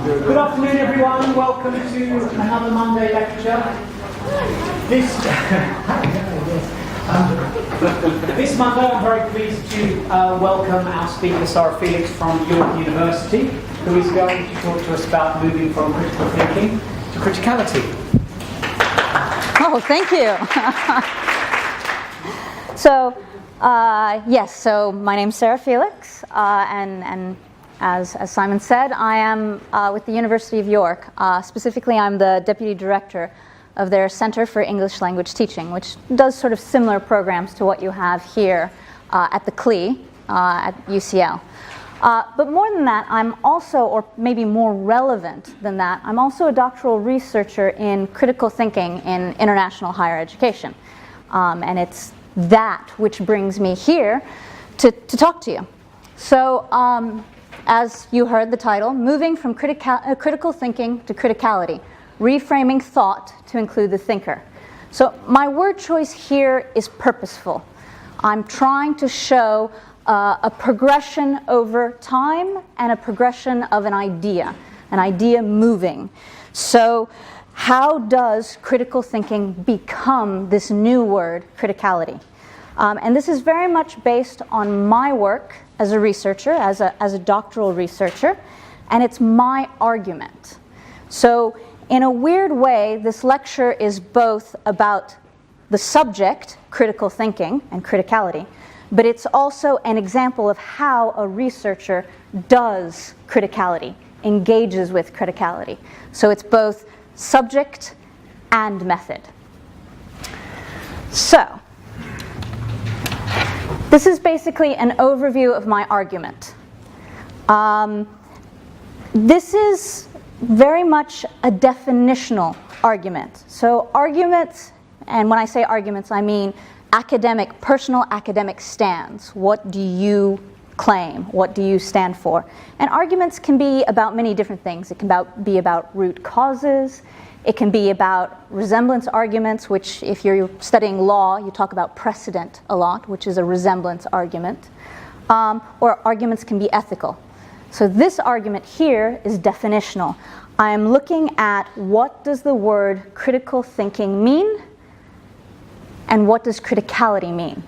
Good afternoon, everyone. Welcome to another Monday lecture. This Monday, I'm very pleased to welcome our speaker, Sara Felix from York University, who is going to talk to us about moving from critical thinking to criticality. Oh, thank you. So my name's Sara Felix, and as Simon said, I am with the University of York. Specifically, I'm the Deputy Director of their Center for English Language Teaching, which does sort of similar programs to what you have here at the CLE at UCL. But more than that, I'm also, or maybe more relevant than that, I'm also a doctoral researcher in critical thinking in international higher education. And it's that which brings me here to talk to you. So, as you heard the title, moving from critical thinking to criticality, reframing thought to include the thinker. So my word choice here is purposeful. I'm trying to show a progression over time and a progression of an idea moving. So how does critical thinking become this new word, criticality? And this is very much based on my work as a researcher, as a doctoral researcher, and it's my argument. So in a weird way, this lecture is both about the subject, critical thinking and criticality, but it's also an example of how a researcher does criticality, engages with criticality. So it's both subject and method. So this is basically an overview of my argument. This is very much a definitional argument. So arguments, and when I say arguments, I mean personal academic stands. What do you claim? What do you stand for? And arguments can be about many different things. It can be about root causes. It can be about resemblance arguments, which if you're studying law, you talk about precedent a lot, which is a resemblance argument. Or arguments can be ethical. So this argument here is definitional. I am looking at what does the word critical thinking mean, and what does criticality mean.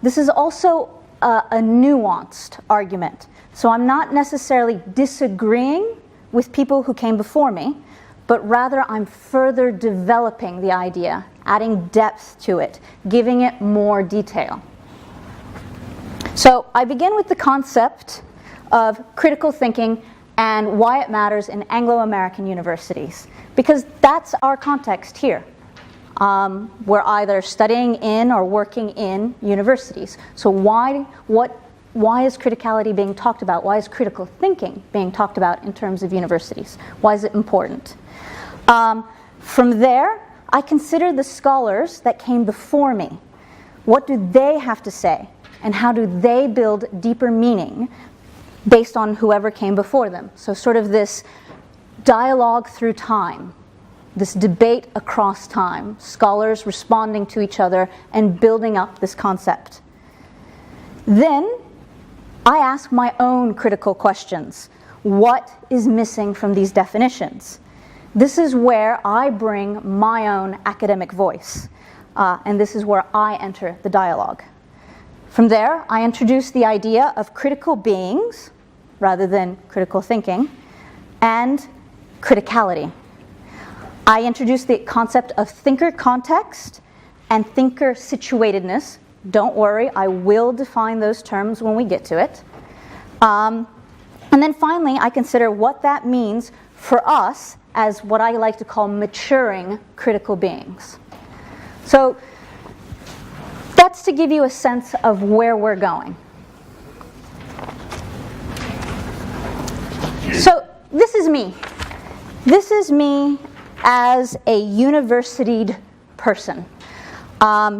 This is also a nuanced argument. So I'm not necessarily disagreeing with people who came before me, but rather I'm further developing the idea, adding depth to it, giving it more detail. So I begin with the concept of critical thinking and why it matters in Anglo-American universities, because that's our context here. We're either studying in or working in universities. So why is criticality being talked about? Why is critical thinking being talked about in terms of universities? Why is it important? From there, I consider the scholars that came before me. What do they have to say? And how do they build deeper meaning based on whoever came before them? So sort of this dialogue through time, this debate across time, scholars responding to each other and building up this concept. Then I ask my own critical questions. What is missing from these definitions? This is where I bring my own academic voice, and this is where I enter the dialogue. From there, I introduce the idea of critical beings, rather than critical thinking, and criticality. I introduce the concept of thinker context and thinker situatedness. Don't worry, I will define those terms when we get to it. And then finally, I consider what that means for us as what I like to call maturing critical beings. So that's to give you a sense of where we're going. So this is me. This is me as a universitied person.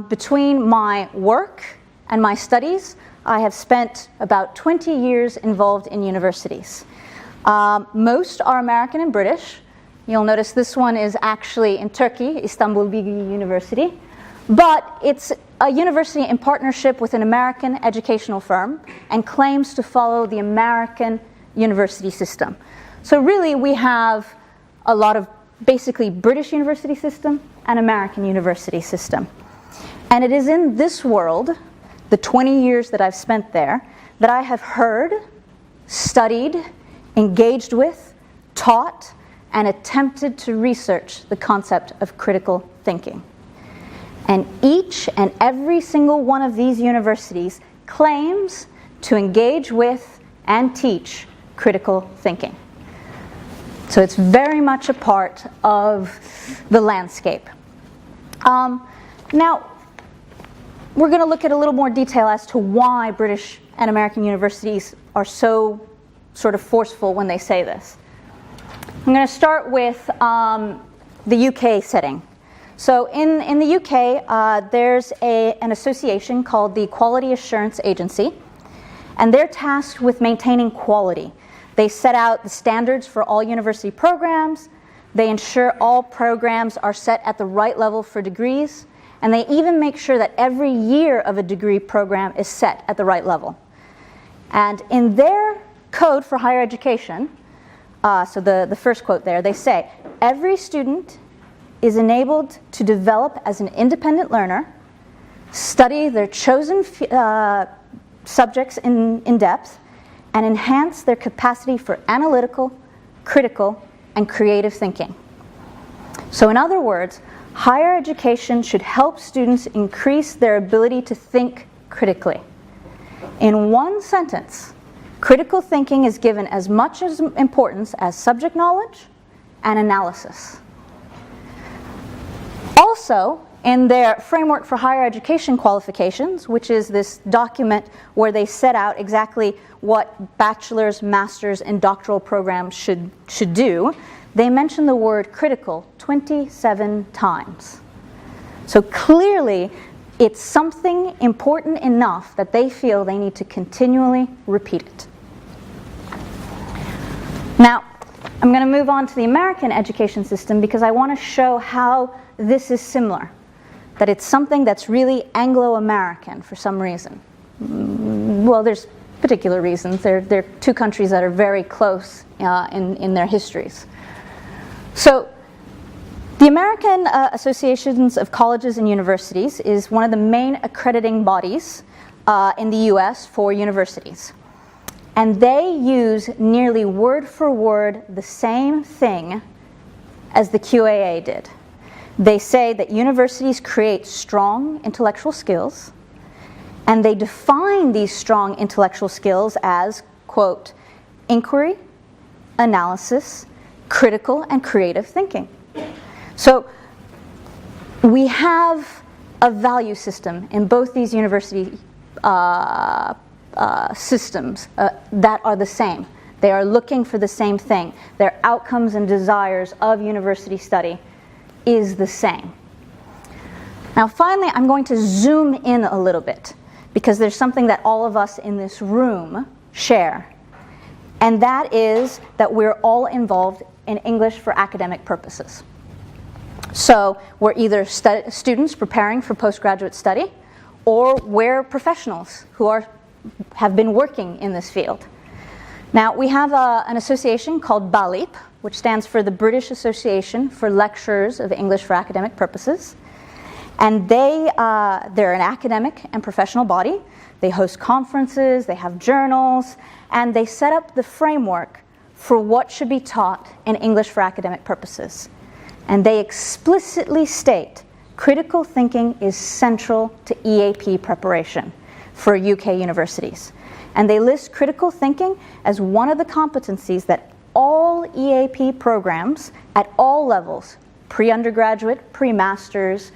Between my work and my studies, I have spent about 20 years involved in universities. Most are American and British. You'll notice this one is actually in Turkey, Istanbul Bilgi University. But it's a university in partnership with an American educational firm and claims to follow the American university system. So really we have a lot of basically British university system and American university system. And it is in this world, the 20 years that I've spent there, that I have heard, studied, engaged with, taught, and attempted to research the concept of critical thinking. And each and every single one of these universities claims to engage with and teach critical thinking. So it's very much a part of the landscape. Now, we're going to look at a little more detail as to why British and American universities are so sort of forceful when they say this. I'm going to start with the UK setting. So in the UK, there's an association called the Quality Assurance Agency, and they're tasked with maintaining quality. They set out the standards for all university programs, they ensure all programs are set at the right level for degrees, and they even make sure that every year of a degree program is set at the right level. And in their code for higher education, so the first quote there, they say, every student is enabled to develop as an independent learner, study their chosen subjects in depth, and enhance their capacity for analytical, critical, and creative thinking. So in other words, higher education should help students increase their ability to think critically. In one sentence, critical thinking is given as much importance as subject knowledge and analysis. Also, in their Framework for Higher Education Qualifications, which is this document where they set out exactly what bachelor's, master's, and doctoral programs should do, they mention the word critical 27 times. So clearly, it's something important enough that they feel they need to continually repeat it. Now, I'm going to move on to the American education system because I want to show how this is similar. That it's something that's really Anglo-American for some reason. Well, there's particular reasons. They're two countries that are very close in their histories. So, the American Associations of Colleges and Universities is one of the main accrediting bodies in the US for universities. And they use nearly word for word the same thing as the QAA did. They say that universities create strong intellectual skills, and they define these strong intellectual skills as, quote, inquiry, analysis, critical and creative thinking. So we have a value system in both these university systems that are the same. They are looking for the same thing. Their outcomes and desires of university study is the same. Now finally, I'm going to zoom in a little bit because there's something that all of us in this room share, and that is that we're all involved in English for academic purposes. So we're either students preparing for postgraduate study, or we're professionals who have been working in this field. Now we have an association called BALIP, which stands for the British Association for Lecturers of English for Academic Purposes. And they're an academic and professional body. They host conferences, they have journals, and they set up the framework for what should be taught in English for academic purposes. And they explicitly state critical thinking is central to EAP preparation for UK universities. And they list critical thinking as one of the competencies that all EAP programs at all levels, pre-undergraduate, pre-masters,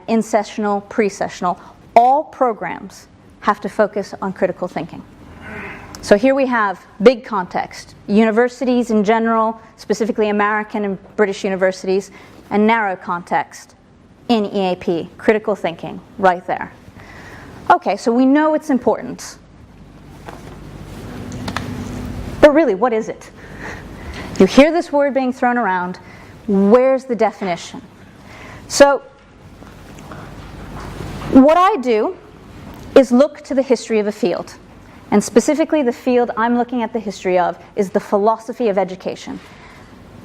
in-sessional, pre-sessional, all programs have to focus on critical thinking. So here we have big context, universities in general, specifically American and British universities, and narrow context in EAP, critical thinking, right there. Okay, so we know it's important. But really, what is it? You hear this word being thrown around. Where's the definition? So, what I do is look to the history of a field. And specifically, the field I'm looking at the history of is the philosophy of education.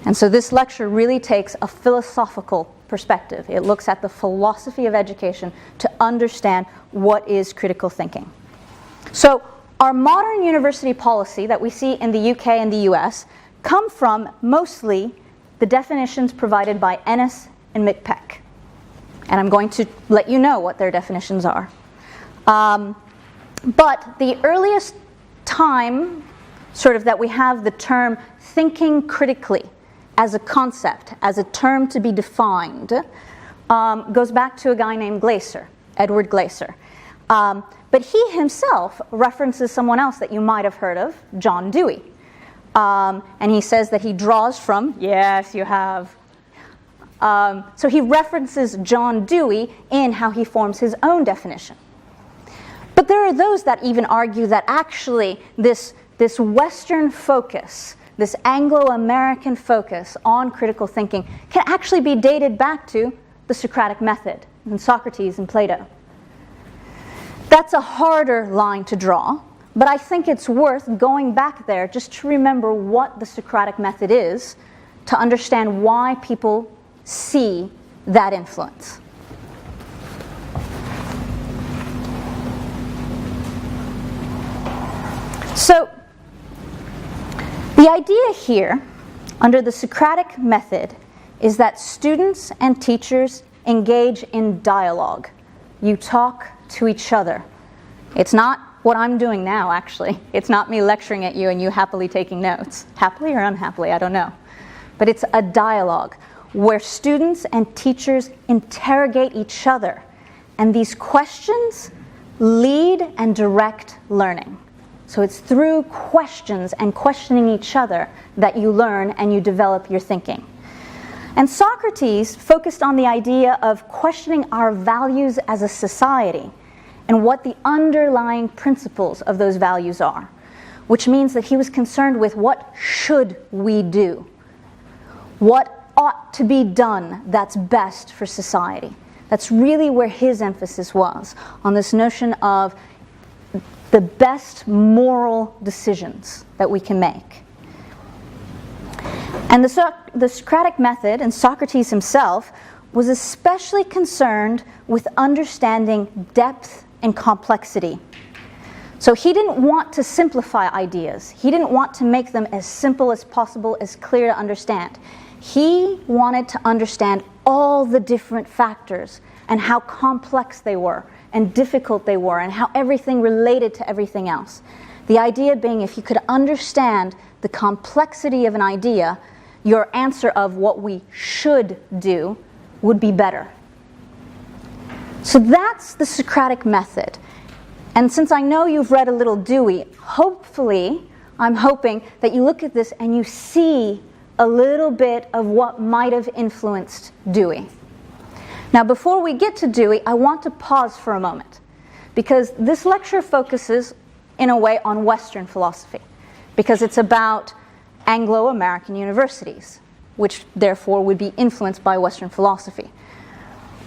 And so this lecture really takes a philosophical perspective. It looks at the philosophy of education to understand what is critical thinking. So our modern university policy that we see in the UK and the US come from mostly the definitions provided by Ennis and McPeck. And I'm going to let you know what their definitions are. But the earliest time sort of that we have the term thinking critically as a concept, as a term to be defined, goes back to a guy named Glaser, Edward Glaser. But he himself references someone else that you might have heard of, John Dewey. And he says that he draws from, yes, you have. So he references John Dewey in how he forms his own definition. But there are those that even argue that actually this Western focus, this Anglo-American focus on critical thinking can actually be dated back to the Socratic method and Socrates and Plato. That's a harder line to draw, but I think it's worth going back there just to remember what the Socratic method is, to understand why people see that influence. So, the idea here, under the Socratic method, is that students and teachers engage in dialogue. You talk to each other. It's not what I'm doing now, actually. It's not me lecturing at you and you happily taking notes. Happily or unhappily, I don't know. But it's a dialogue where students and teachers interrogate each other. And these questions lead and direct learning. So it's through questions and questioning each other that you learn and you develop your thinking. And Socrates focused on the idea of questioning our values as a society and what the underlying principles of those values are, which means that he was concerned with what should we do, what ought to be done that's best for society. That's really where his emphasis was, on this notion of the best moral decisions that we can make. And the Socratic method, and Socrates himself, was especially concerned with understanding depth and complexity. So he didn't want to simplify ideas. He didn't want to make them as simple as possible, as clear to understand. He wanted to understand all the different factors and how complex they were and difficult they were and how everything related to everything else. The idea being, if you could understand the complexity of an idea, your answer of what we should do would be better. So that's the Socratic method. And since I know you've read a little Dewey, hopefully, I'm hoping that you look at this and you see a little bit of what might have influenced Dewey. Now, before we get to Dewey, I want to pause for a moment, because this lecture focuses, in a way, on Western philosophy, because it's about Anglo-American universities, which therefore would be influenced by Western philosophy.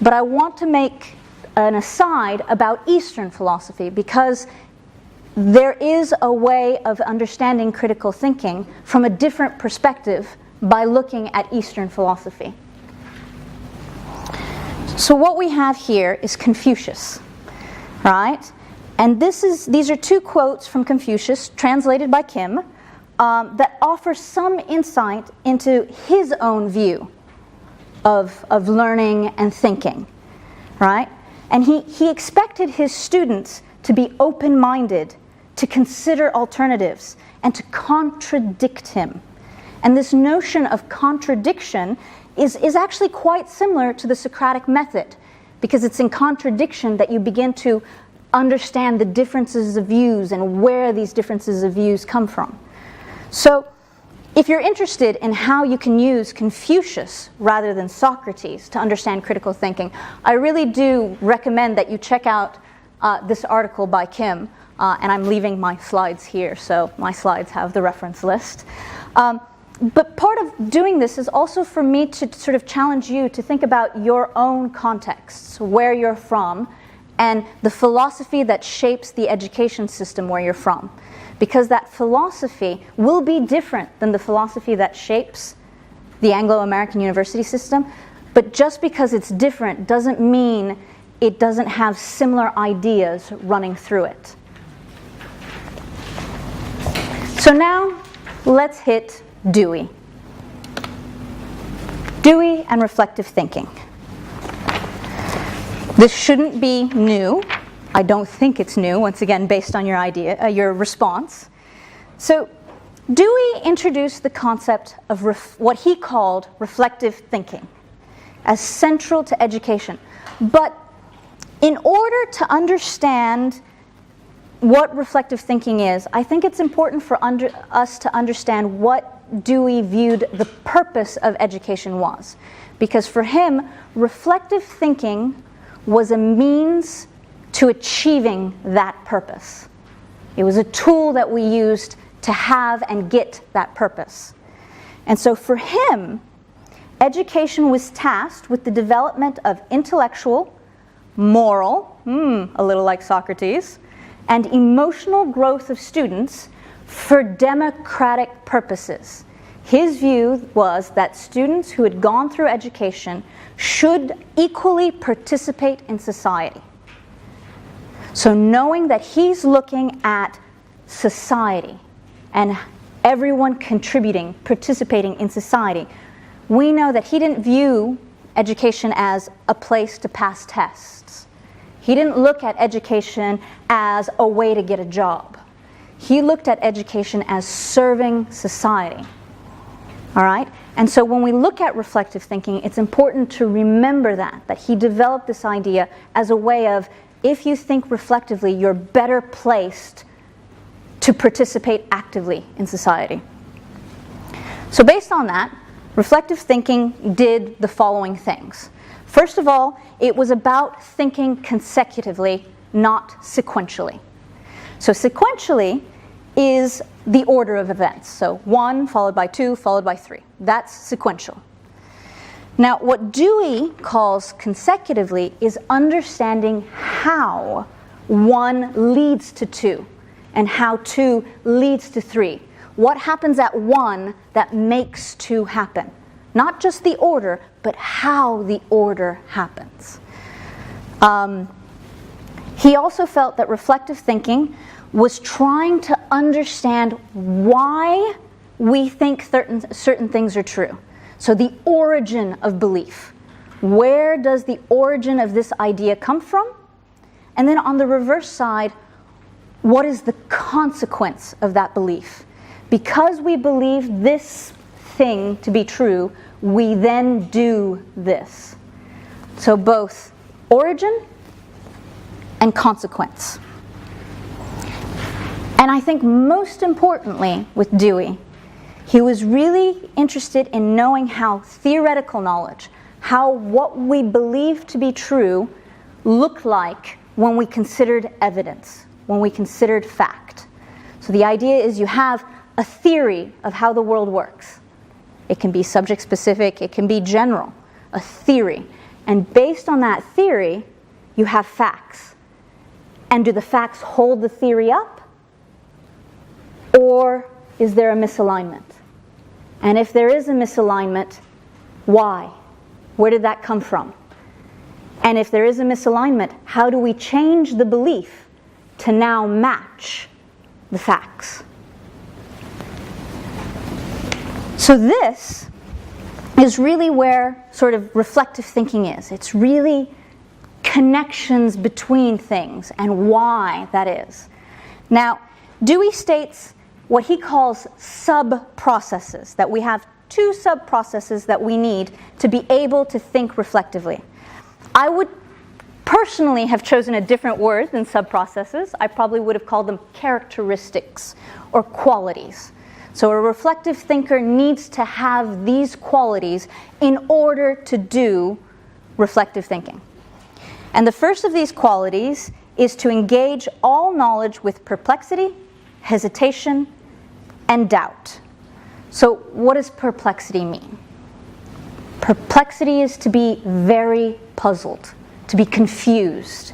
But I want to make an aside about Eastern philosophy, because there is a way of understanding critical thinking from a different perspective by looking at Eastern philosophy. So what we have here is Confucius, right? And these are two quotes from Confucius, translated by Kim, that offer some insight into his own view of learning and thinking, right? And he expected his students to be open-minded, to consider alternatives, and to contradict him. And this notion of contradiction is actually quite similar to the Socratic method, because it's in contradiction that you begin to understand the differences of views and where these differences of views come from. So, if you're interested in how you can use Confucius rather than Socrates to understand critical thinking, I really do recommend that you check out this article by Kim, and I'm leaving my slides here, so my slides have the reference list. But part of doing this is also for me to sort of challenge you to think about your own contexts, where you're from, and the philosophy that shapes the education system where you're from. Because that philosophy will be different than the philosophy that shapes the Anglo-American university system, but just because it's different doesn't mean it doesn't have similar ideas running through it. So now, let's hit Dewey. Dewey and reflective thinking. This shouldn't be new. I don't think it's new, once again, based on your response. So, Dewey introduced the concept of what he called reflective thinking as central to education. But in order to understand what reflective thinking is, I think it's important for us to understand what Dewey viewed the purpose of education was. Because for him, reflective thinking was a means to achieving that purpose. It was a tool that we used to have and get that purpose. And so for him, education was tasked with the development of intellectual, moral, a little like Socrates, and emotional growth of students for democratic purposes. His view was that students who had gone through education should equally participate in society. So knowing that he's looking at society and everyone contributing, participating in society, we know that he didn't view education as a place to pass tests. He didn't look at education as a way to get a job. He looked at education as serving society. All right? And so when we look at reflective thinking, it's important to remember that he developed this idea as a way of, if you think reflectively, you're better placed to participate actively in society. So based on that, reflective thinking did the following things. First of all, it was about thinking consecutively, not sequentially. So sequentially is the order of events. So 1 followed by 2 followed by 3. That's sequential. Now, what Dewey calls consecutively is understanding how 1 leads to 2 and how 2 leads to 3. What happens at 1 that makes 2 happen? Not just the order, but how the order happens. He also felt that reflective thinking was trying to understand why we think certain things are true. So the origin of belief. Where does the origin of this idea come from? And then on the reverse side, what is the consequence of that belief? Because we believe this thing to be true, we then do this. So both origin and consequence. And I think most importantly with Dewey, he was really interested in knowing how theoretical knowledge, how what we believe to be true looked like when we considered evidence, when we considered fact. So the idea is you have a theory of how the world works. It can be subject specific, it can be general, a theory. And based on that theory, you have facts. And do the facts hold the theory up? Or is there a misalignment? And if there is a misalignment, why? Where did that come from? And if there is a misalignment, how do we change the belief to now match the facts? So this is really where sort of reflective thinking is. It's really connections between things and why that is. Now, Dewey states what he calls sub-processes, that we have 2 sub-processes that we need to be able to think reflectively. I would personally have chosen a different word than sub-processes. I probably would have called them characteristics or qualities. So a reflective thinker needs to have these qualities in order to do reflective thinking. And the first of these qualities is to engage all knowledge with perplexity, hesitation, and doubt. So what does perplexity mean? Perplexity is to be very puzzled, to be confused.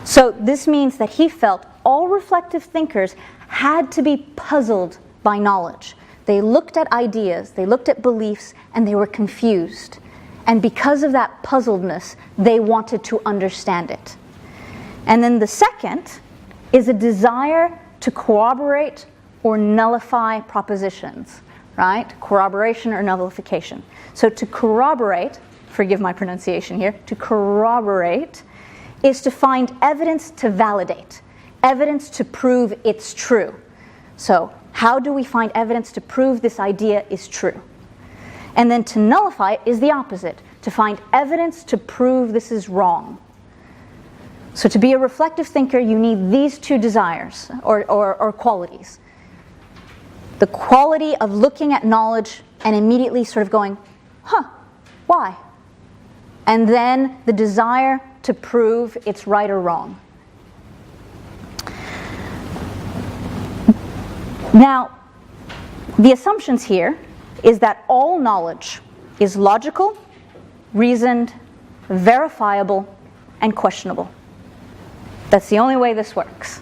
So this means that he felt all reflective thinkers had to be puzzled by knowledge. They looked at ideas, they looked at beliefs, and they were confused. And because of that puzzledness, they wanted to understand it. And then the second is a desire to corroborate or nullify propositions, right? Corroboration or nullification. So to corroborate, forgive my pronunciation here, to corroborate is to find evidence to validate, evidence to prove it's true. So how do we find evidence to prove this idea is true? And then to nullify is the opposite, to find evidence to prove this is wrong. So to be a reflective thinker, you need these two desires or qualities. The quality of looking at knowledge and immediately sort of going, why? And then the desire to prove it's right or wrong. Now, the assumptions here is that all knowledge is logical, reasoned, verifiable, and questionable. That's the only way this works.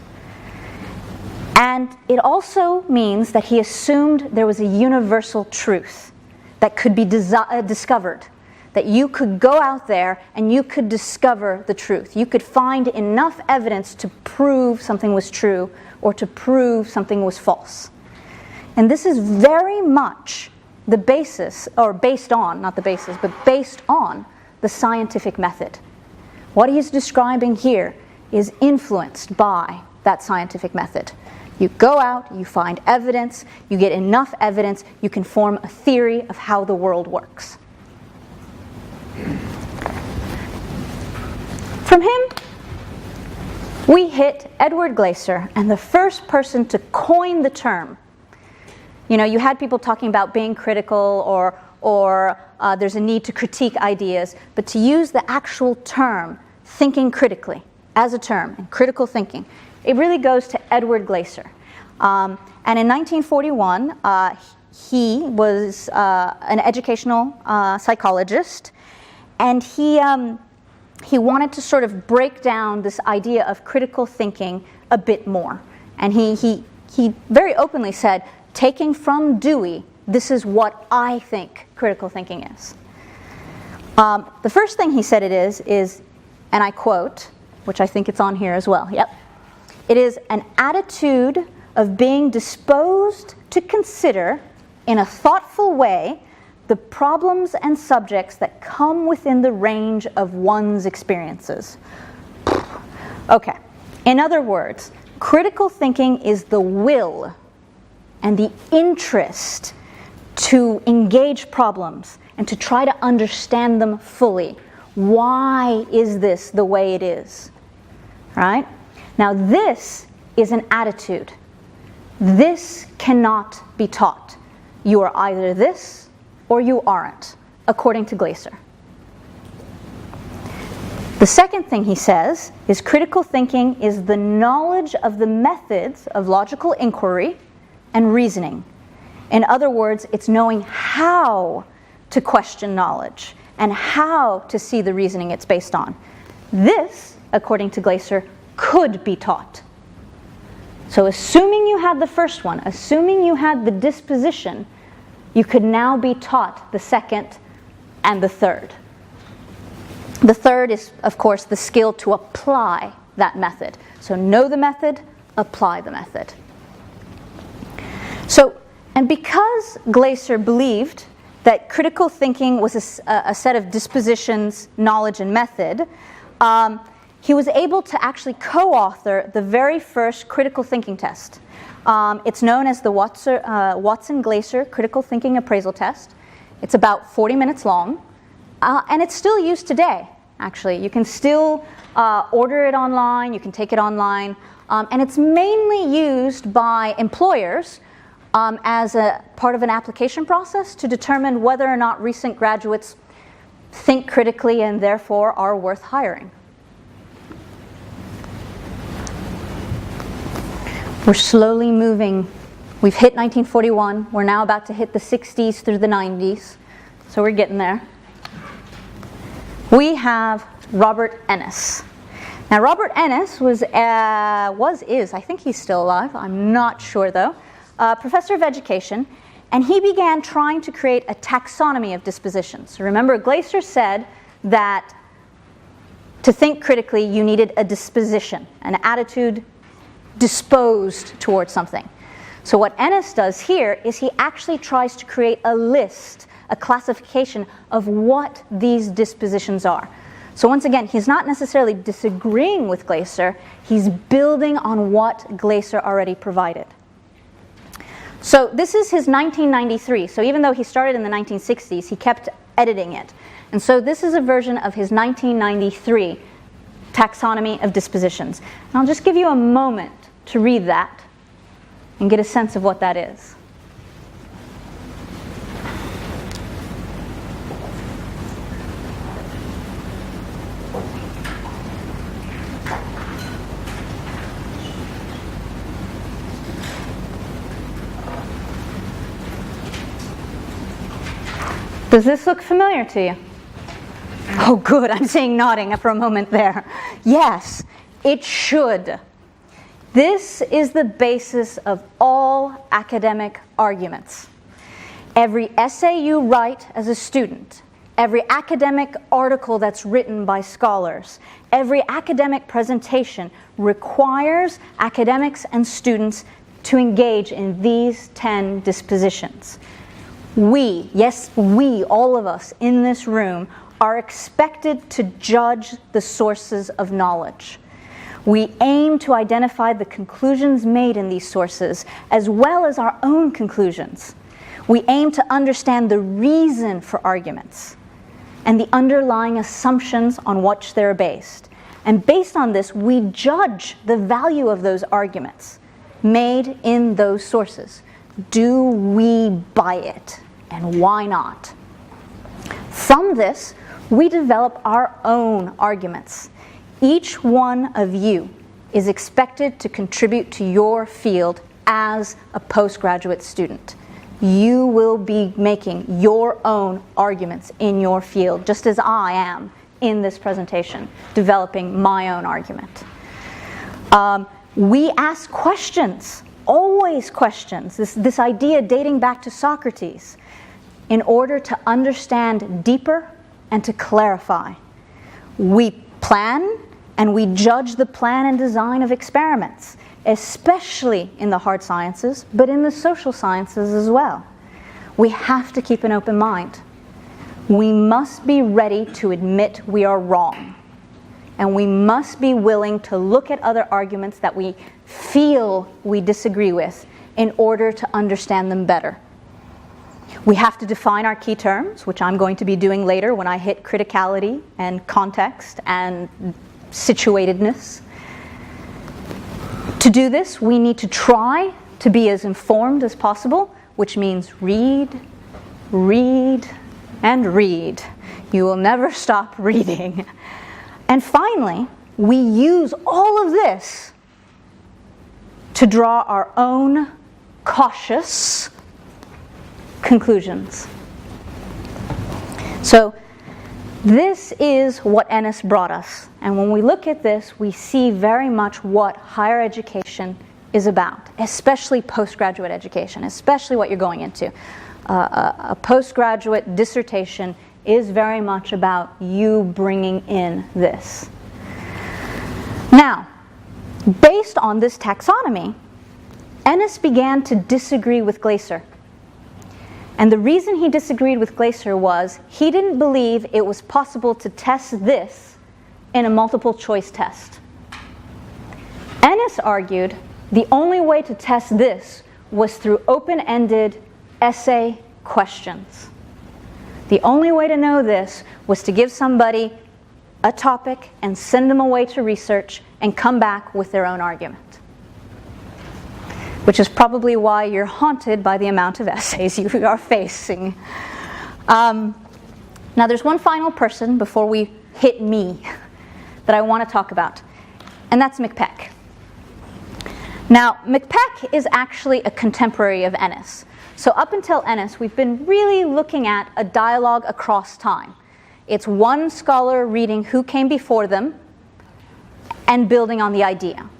And it also means that he assumed there was a universal truth that could be discovered, that you could go out there and you could discover the truth. You could find enough evidence to prove something was true or to prove something was false. And this is very much the basis, or based on, not the basis, but based on the scientific method. What he's describing here is influenced by that scientific method. You go out, you find evidence, you get enough evidence, you can form a theory of how the world works. From him, we hit Edward Glaser, and the first person to coin the term. You know, you had people talking about being critical or there's a need to critique ideas, but to use the actual term, thinking critically, as a term, and critical thinking, it really goes to Edward Glaser. And in 1941, he was an educational psychologist, and he wanted to sort of break down this idea of critical thinking a bit more. And he very openly said, taking from Dewey, this is what I think critical thinking is. The first thing he said it is, and I quote, which I think it's on here as well, yep. It is an attitude of being disposed to consider in a thoughtful way the problems and subjects that come within the range of one's experiences. Okay, in other words, critical thinking is the will and the interest to engage problems and to try to understand them fully. Why is this the way it is? Right? Now this is an attitude. This cannot be taught. You are either this or you aren't, according to Glaser. The second thing he says is critical thinking is the knowledge of the methods of logical inquiry and reasoning. In other words, it's knowing how to question knowledge and how to see the reasoning it's based on. This, according to Glaser, could be taught. So assuming you had the first one, assuming you had the disposition, you could now be taught the second and the third. The third is, of course, the skill to apply that method. So know the method, apply the method. So, and because Glaser believed that critical thinking was a set of dispositions, knowledge, and method, he was able to actually co-author the very first critical thinking test. It's known as the Watson-Glaser Critical Thinking Appraisal Test. It's about 40 minutes long, and it's still used today, actually. You can still order it online, you can take it online, and it's mainly used by employers as a part of an application process to determine whether or not recent graduates think critically and therefore are worth hiring. We're slowly moving. We've hit 1941. We're now about to hit the 60s through the 90s. So we're getting there. We have Robert Ennis. Now, Robert Ennis is, I think he's still alive, I'm not sure though, professor of education, and he began trying to create a taxonomy of dispositions. Remember, Glaser said that to think critically, you needed a disposition, an attitude disposed towards something. So what Ennis does here is he actually tries to create a list, a classification of what these dispositions are. So once again, he's not necessarily disagreeing with Glaser, he's building on what Glaser already provided. So this is his 1993, so even though he started in the 1960s, he kept editing it. And so this is a version of his 1993 taxonomy of dispositions. And I'll just give you a moment to read that and get a sense of what that is. Does this look familiar to you? Oh, good. I'm saying nodding for a moment there. Yes, it should. This is the basis of all academic arguments. Every essay you write as a student, every academic article that's written by scholars, every academic presentation requires academics and students to engage in these 10 dispositions. We, yes, we, all of us in this room, are expected to judge the sources of knowledge. We aim to identify the conclusions made in these sources, as well as our own conclusions. We aim to understand the reason for arguments and the underlying assumptions on which they're based. And based on this, we judge the value of those arguments made in those sources. Do we buy it? And why not? From this, we develop our own arguments. Each one of you is expected to contribute to your field as a postgraduate student. You will be making your own arguments in your field, just as I am in this presentation, developing my own argument. We ask questions, always questions, this idea dating back to Socrates, in order to understand deeper and to clarify. We plan and we judge the plan and design of experiments, especially in the hard sciences, but in the social sciences as well. We have to keep an open mind. We must be ready to admit we are wrong. And we must be willing to look at other arguments that we feel we disagree with in order to understand them better. We have to define our key terms, which I'm going to be doing later when I hit criticality and context and situatedness. To do this, we need to try to be as informed as possible, which means read, read, and read. You will never stop reading. And finally, we use all of this to draw our own cautious conclusions. So this is what Ennis brought us. And when we look at this, we see very much what higher education is about, especially postgraduate education, especially what you're going into. A postgraduate dissertation is very much about you bringing in this. Now, based on this taxonomy, Ennis began to disagree with Glaser. And the reason he disagreed with Glaser was he didn't believe it was possible to test this in a multiple choice test. Ennis argued the only way to test this was through open-ended essay questions. The only way to know this was to give somebody a topic and send them away to research and come back with their own argument. Which is probably why you're haunted by the amount of essays you are facing. Now there's one final person before we hit me that I want to talk about, and that's McPeck. Now McPeck is actually a contemporary of Ennis. So up until Ennis, we've been really looking at a dialogue across time. It's one scholar reading who came before them, and building on the idea.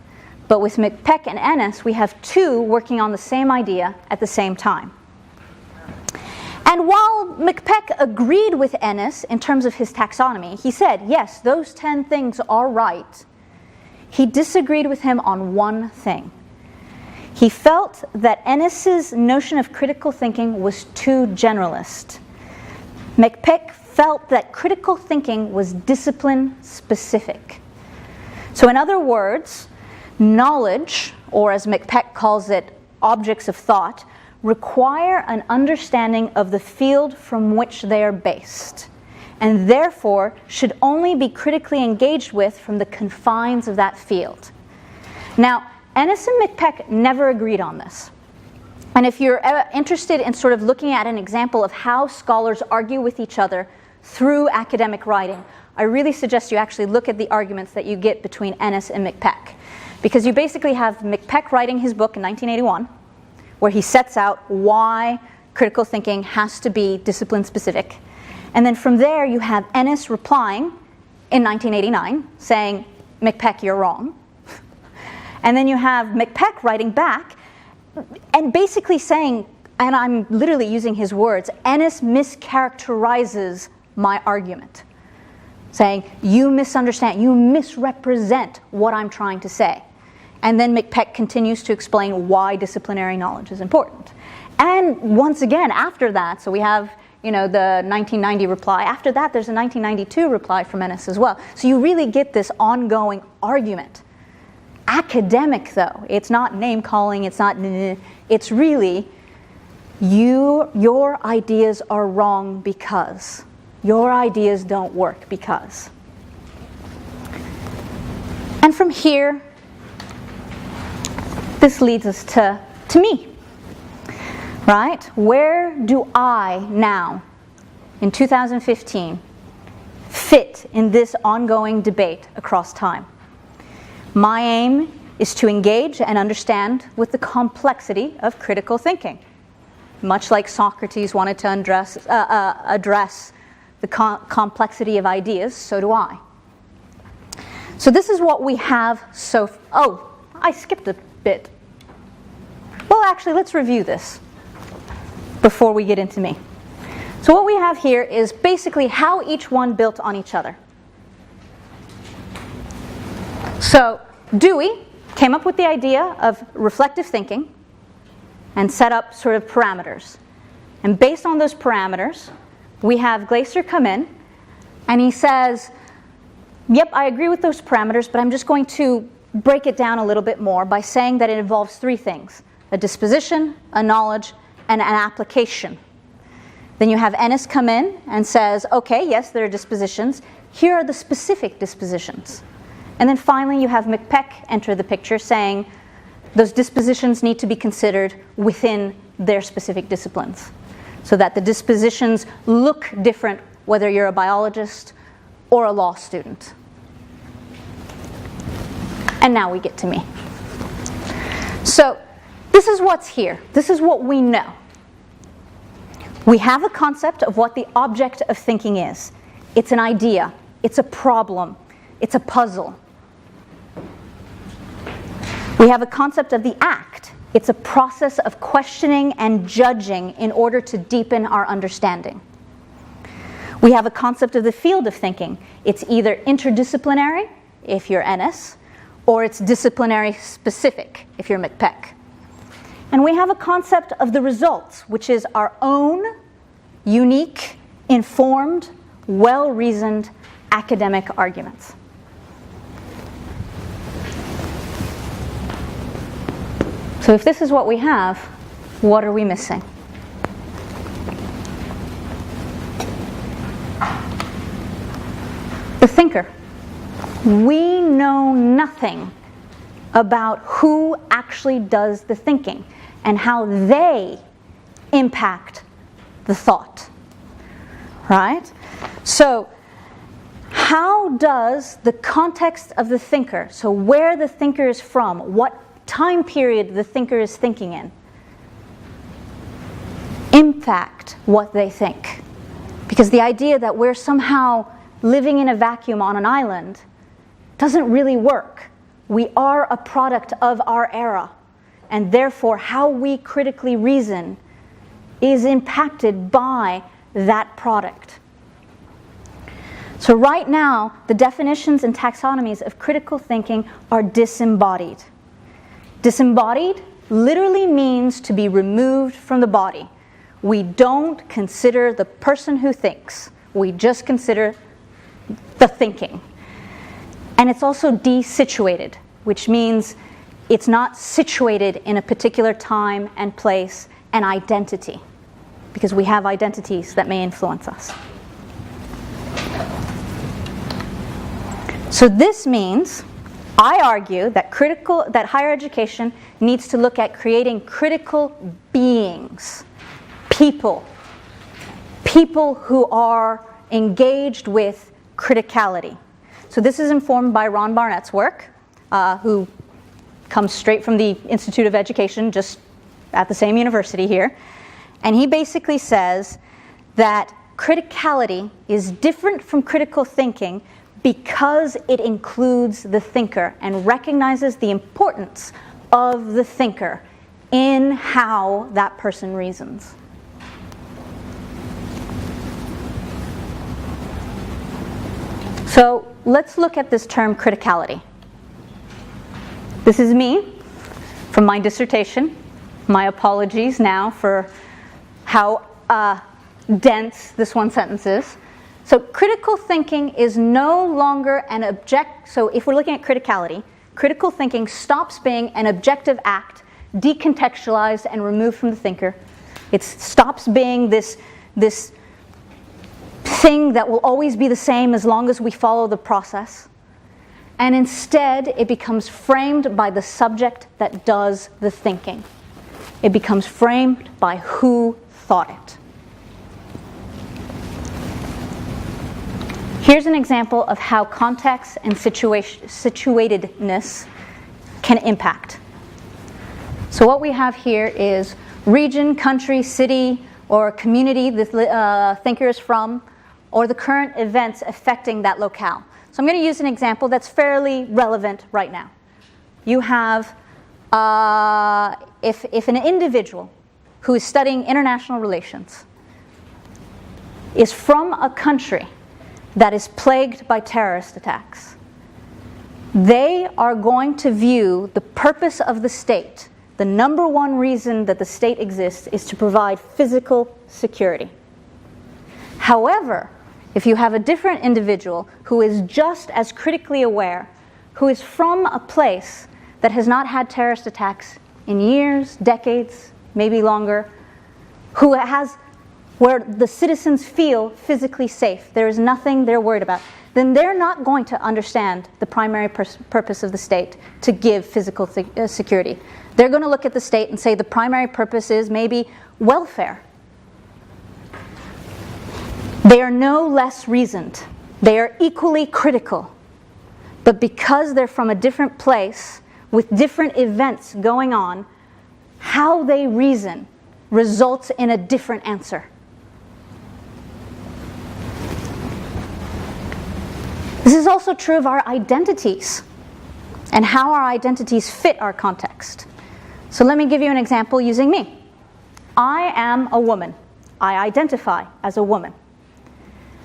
But with McPeck and Ennis, we have two working on the same idea at the same time. And while McPeck agreed with Ennis in terms of his taxonomy, he said, yes, those 10 things are right, he disagreed with him on one thing. He felt that Ennis's notion of critical thinking was too generalist. McPeck felt that critical thinking was discipline specific. So in other words, knowledge, or as McPeck calls it, objects of thought, require an understanding of the field from which they are based, and therefore should only be critically engaged with from the confines of that field. Now, Ennis and McPeck never agreed on this. And if you're interested in sort of looking at an example of how scholars argue with each other through academic writing, I really suggest you actually look at the arguments that you get between Ennis and McPeck. Because you basically have McPeck writing his book in 1981, where he sets out why critical thinking has to be discipline specific. And then from there you have Ennis replying in 1989 saying, McPeck, you're wrong. And then you have McPeck writing back and basically saying, and I'm literally using his words, Ennis mischaracterizes my argument. Saying, you misunderstand, you misrepresent what I'm trying to say. And then McPeck continues to explain why disciplinary knowledge is important. And once again, after that, so we have the 1990 reply. After that, there's a 1992 reply from Ennis as well. So you really get this ongoing argument. Academic, though. It's not name-calling, it's really, your ideas are wrong because. Your ideas don't work because. And from here, this leads us to me, right? Where do I now, in 2015, fit in this ongoing debate across time? My aim is to engage and understand with the complexity of critical thinking. Much like Socrates wanted to address the complexity of ideas, so do I. So this is what we have oh, I skipped a bit. Well, actually, let's review this before we get into me. So what we have here is basically how each one built on each other. So Dewey came up with the idea of reflective thinking and set up sort of parameters. And based on those parameters, we have Glaser come in and he says, yep, I agree with those parameters, but I'm just going to break it down a little bit more by saying that it involves three things: a disposition, a knowledge, and an application. Then you have Ennis come in and says, okay, yes, there are dispositions. Here are the specific dispositions. And then finally you have McPeck enter the picture saying those dispositions need to be considered within their specific disciplines, so that the dispositions look different whether you're a biologist or a law student. And now we get to me. So this is what's here. This is what we know. We have a concept of what the object of thinking is. It's an idea. It's a problem. It's a puzzle. We have a concept of the act. It's a process of questioning and judging in order to deepen our understanding. We have a concept of the field of thinking. It's either interdisciplinary, if you're Ennis, or it's disciplinary specific, if you're McPeck. And we have a concept of the results, which is our own unique, informed, well-reasoned academic arguments. So if this is what we have, what are we missing? The thinker. We know nothing about who actually does the thinking and how they impact the thought, right? So how does the context of the thinker, so where the thinker is from, what time period the thinker is thinking in, impact what they think? Because the idea that we're somehow living in a vacuum on an island doesn't really work. We are a product of our era, and therefore how we critically reason is impacted by that product. So right now, the definitions and taxonomies of critical thinking are disembodied. Disembodied literally means to be removed from the body. We don't consider the person who thinks. We just consider the thinking. And it's also desituated, which means it's not situated in a particular time and place and identity, because we have identities that may influence us. So this means, I argue, that higher education needs to look at creating critical beings, people who are engaged with criticality. So this is informed by Ron Barnett's work, who comes straight from the Institute of Education, just at the same university here. And he basically says that criticality is different from critical thinking because it includes the thinker and recognizes the importance of the thinker in how that person reasons. So let's look at this term criticality. This is me from my dissertation. My apologies now for how dense this one sentence is. So critical thinking is no longer an so if we're looking at criticality, critical thinking stops being an objective act, decontextualized and removed from the thinker. It stops being this thing that will always be the same as long as we follow the process. And instead, it becomes framed by the subject that does the thinking. It becomes framed by who thought it. Here's an example of how context and situatedness can impact. So what we have here is region, country, city, or community the thinker is from, or the current events affecting that locale. So I'm going to use an example that's fairly relevant right now. You have, if an individual who is studying international relations is from a country that is plagued by terrorist attacks, they are going to view the purpose of the state, the number one reason that the state exists, is to provide physical security. However, if you have a different individual who is just as critically aware, who is from a place that has not had terrorist attacks in years, decades, maybe longer, where the citizens feel physically safe, there is nothing they're worried about, then they're not going to understand the primary purpose of the state to give physical security. They're going to look at the state and say the primary purpose is maybe welfare. They are no less reasoned. They are equally critical. But because they're from a different place with different events going on, how they reason results in a different answer. This is also true of our identities and how our identities fit our context. So let me give you an example using me. I am a woman. I identify as a woman.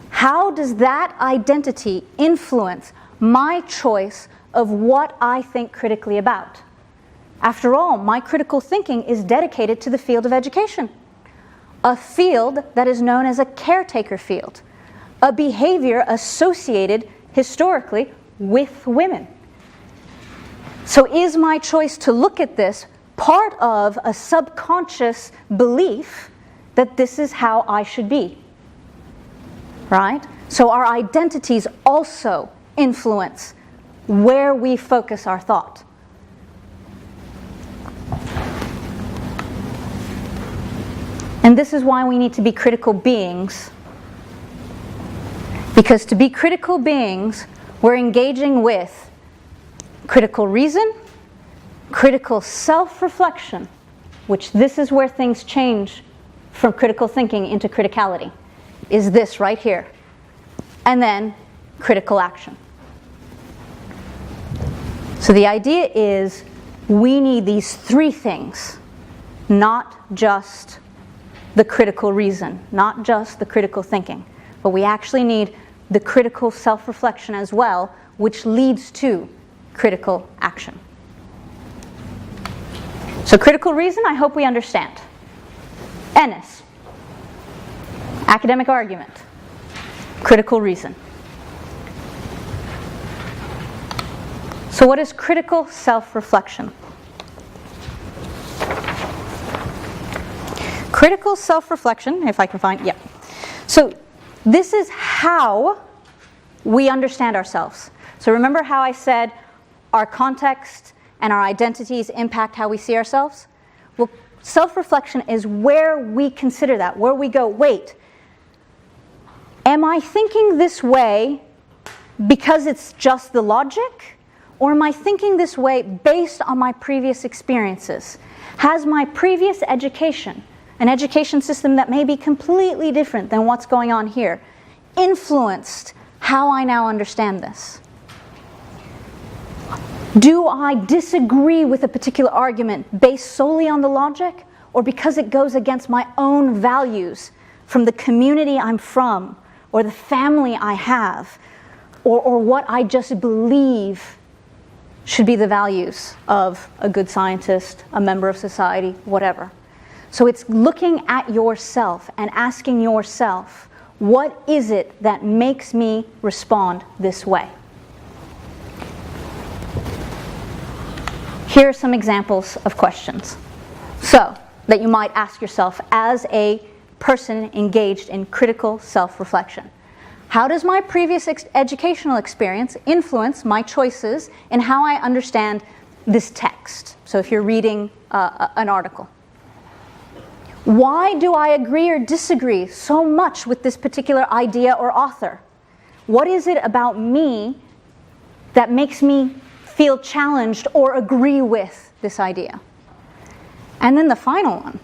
How does that identity influence my choice of what I think critically about? After all, my critical thinking is dedicated to the field of education, a field that is known as a caretaker field, a behavior associated historically with women. So is my choice to look at this part of a subconscious belief that this is how I should be? Right? So our identities also influence where we focus our thought. And this is why we need to be critical beings. Because to be critical beings, we're engaging with critical reason, critical self-reflection, which this is where things change from critical thinking into criticality, is this right here. And then critical action. So the idea is we need these three things, not just the critical reason, not just the critical thinking, but we actually need the critical self-reflection as well, which leads to critical action. So critical reason, I hope we understand. Ennis, academic argument, critical reason. So what is critical self-reflection? Critical self-reflection, if I can find, yeah. So this is how we understand ourselves. So remember how I said our context and our identities impact how we see ourselves? Well, self-reflection is where we consider that, where we go, wait, am I thinking this way because it's just the logic? Or am I thinking this way based on my previous experiences? Has my previous education, an education system that may be completely different than what's going on here, influenced how I now understand this? Do I disagree with a particular argument based solely on the logic, or because it goes against my own values from the community I'm from, or the family I have, or what I just believe should be the values of a good scientist, a member of society, whatever. So it's looking at yourself and asking yourself, what is it that makes me respond this way? Here are some examples of questions. So, that you might ask yourself as a person engaged in critical self-reflection. How does my previous educational experience influence my choices in how I understand this text? So if you're reading an article. Why do I agree or disagree so much with this particular idea or author? What is it about me that makes me feel challenged or agree with this idea? And then the final one,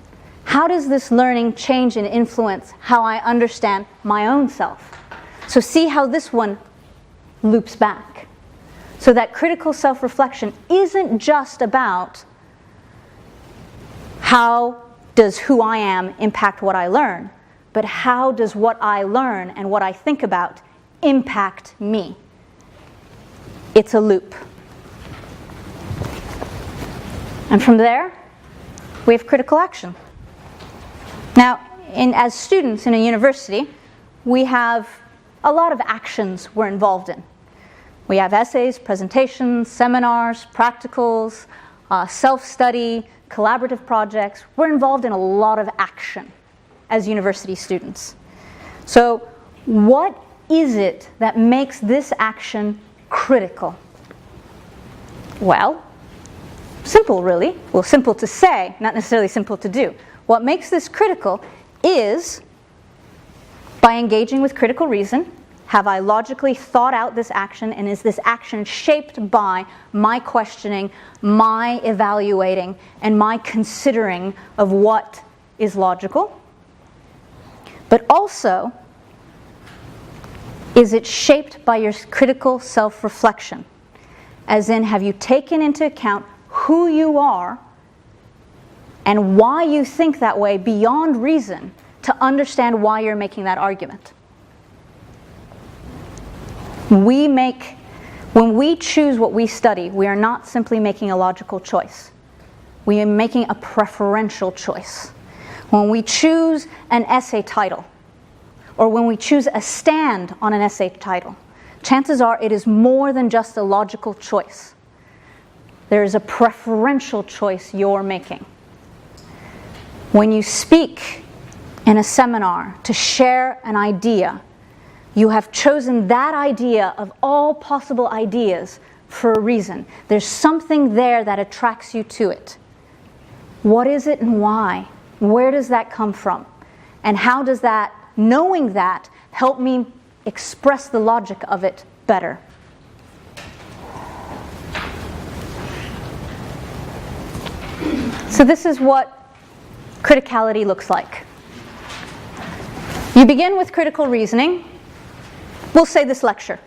how does this learning change and influence how I understand my own self? So see how this one loops back. So that critical self-reflection isn't just about how does who I am impact what I learn, but how does what I learn and what I think about impact me? It's a loop. And from there, we have critical action. Now, as students in a university, we have a lot of actions we're involved in. We have essays, presentations, seminars, practicals, self-study, collaborative projects. We're involved in a lot of action as university students. So what is it that makes this action critical? Well, simple really. Well, simple to say, not necessarily simple to do. What makes this critical is by engaging with critical reason. Have I logically thought out this action, and is this action shaped by my questioning, my evaluating, and my considering of what is logical? But also, is it shaped by your critical self-reflection? As in, have you taken into account who you are and why you think that way beyond reason to understand why you're making that argument? When we choose what we study, we are not simply making a logical choice. We are making a preferential choice. When we choose an essay title, or when we choose a stand on an essay title, chances are it is more than just a logical choice. There is a preferential choice you're making. When you speak in a seminar to share an idea, you have chosen that idea of all possible ideas for a reason. There's something there that attracts you to it. What is it and why? Where does that come from? And how does that, knowing that, help me express the logic of it better? So this is what criticality looks like. You begin with critical reasoning. We'll say this lecture.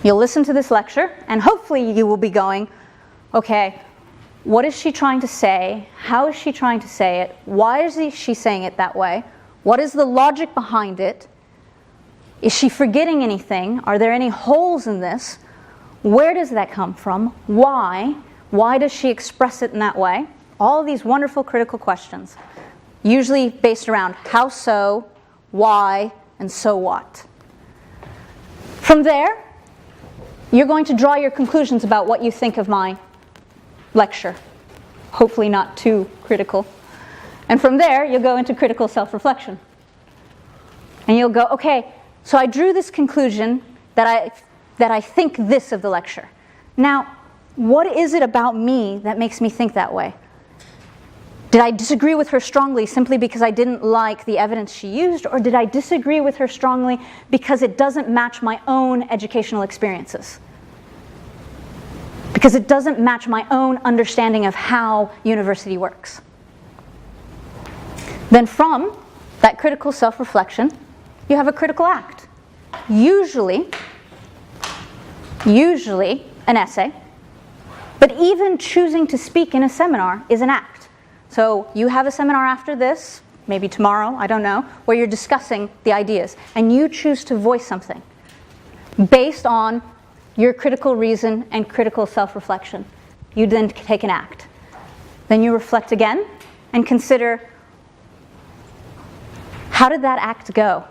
You'll listen to this lecture, and hopefully you will be going, okay, what is she trying to say? How is she trying to say it? Why is she saying it that way? What is the logic behind it? Is she forgetting anything? Are there any holes in this? Where does that come from? Why? Why does she express it in that way? All of these wonderful critical questions, usually based around how so, why, and so what. From there, you're going to draw your conclusions about what you think of my lecture. Hopefully not too critical. And from there, you'll go into critical self-reflection. And you'll go, okay, so I drew this conclusion that I think this of the lecture. Now, what is it about me that makes me think that way? Did I disagree with her strongly simply because I didn't like the evidence she used, or did I disagree with her strongly because it doesn't match my own educational experiences? Because it doesn't match my own understanding of how university works. Then from that critical self-reflection, you have a critical act. Usually an essay, but even choosing to speak in a seminar is an act. So you have a seminar after this, maybe tomorrow, I don't know, where you're discussing the ideas, and you choose to voice something based on your critical reason and critical self-reflection. You then take an act. Then you reflect again and consider, how did that act go?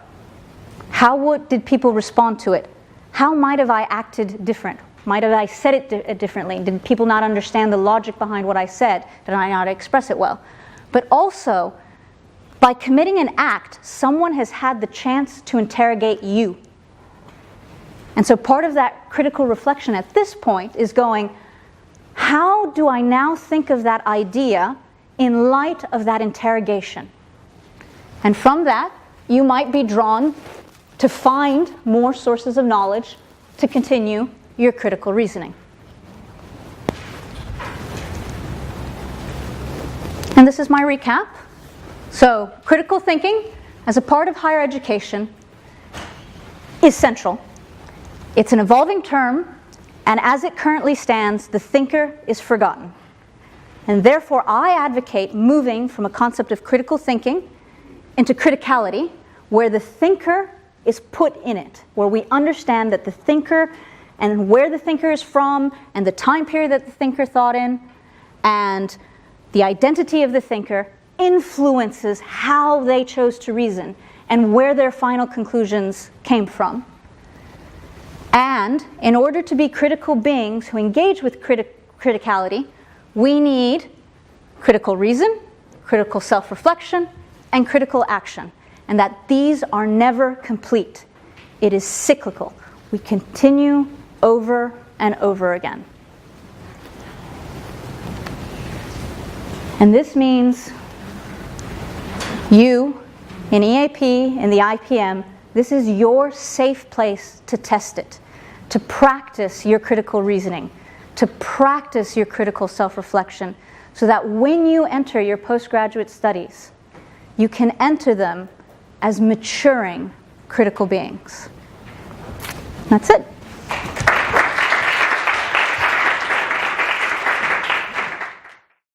How did people respond to it? How might have I acted different? Might have I said it differently? Did people not understand the logic behind what I said? Did I not express it well? But also, by committing an act, someone has had the chance to interrogate you. And so part of that critical reflection at this point is going, how do I now think of that idea in light of that interrogation? And from that, you might be drawn to find more sources of knowledge to continue your critical reasoning. And this is my recap. So, critical thinking as a part of higher education is central. It's an evolving term, and as it currently stands, the thinker is forgotten. And therefore, I advocate moving from a concept of critical thinking into criticality, where the thinker is put in it, where we understand that the thinker and where the thinker is from, and the time period that the thinker thought in, and the identity of the thinker influences how they chose to reason and where their final conclusions came from. And in order to be critical beings who engage with criticality, we need critical reason, critical self-reflection, and critical action. And that these are never complete. It is cyclical. We continue over and over again. And this means you, in EAP, in the IPM, this is your safe place to test it, to practice your critical reasoning, to practice your critical self-reflection, so that when you enter your postgraduate studies, you can enter them as maturing critical beings. That's it.